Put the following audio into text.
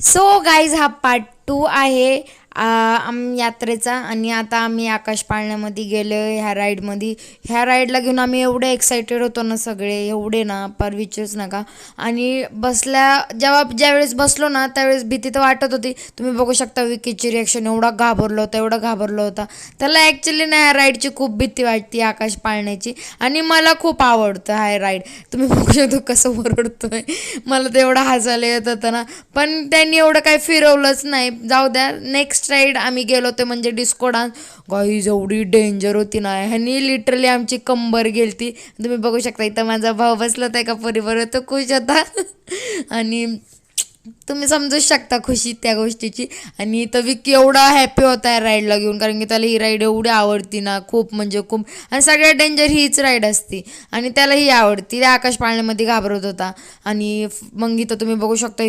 So guys हा part 2 आहे यात्रेचा. आणि आता आम्ही आकाश पाळण्यामध्ये गेलो ह्या राईडमध्ये. ह्या राईडला घेऊन आम्ही एवढे एक्सायटेड होतो ना, सगळे एवढे ना पर विचारूच नका. आणि ज्यावेळेस बसलो ना त्यावेळेस भीती तर वाटत होती. तुम्ही बघू शकता विकीची रिॲक्शन, एवढा घाबरलो होता. त्याला ॲक्च्युली ना ह्या राईडची खूप भीती वाटते आकाश पाळण्याची. आणि मला खूप आवडतं हा राईड. तुम्ही बघू शकता कसं ओरडतोय. मला तर एवढं हसायला येत होतं ना, पण त्यांनी एवढं काही फिरवलंच नाही. जाऊ द्या. नेक्स्ट राईड आम्ही गेलो होतो म्हणजे डिस्को डान्स. गाईज एवढी डेंजर होती ना, ह्यानी लिटरली आमची कंबर गेलती. तुम्ही बघू शकता इथं माझा भाऊ बसला होता एका पोरीबरोबर, तो खुश होता. आणि तुम्ही समजू शकता खुशी त्या गोष्टीची. आणि तर विक्की एवढा हॅपी होता या राईडला घेऊन, कारण की त्याला ही राईड एवढी आवडती ना, खूप म्हणजे खूप. आणि सगळ्यात डेंजर हीच राईड असते. आणि त्याला ही आवडती. त्या आकाश पाळण्यामध्ये घाबरत होता. आणि मग इथं तुम्ही बघू शकता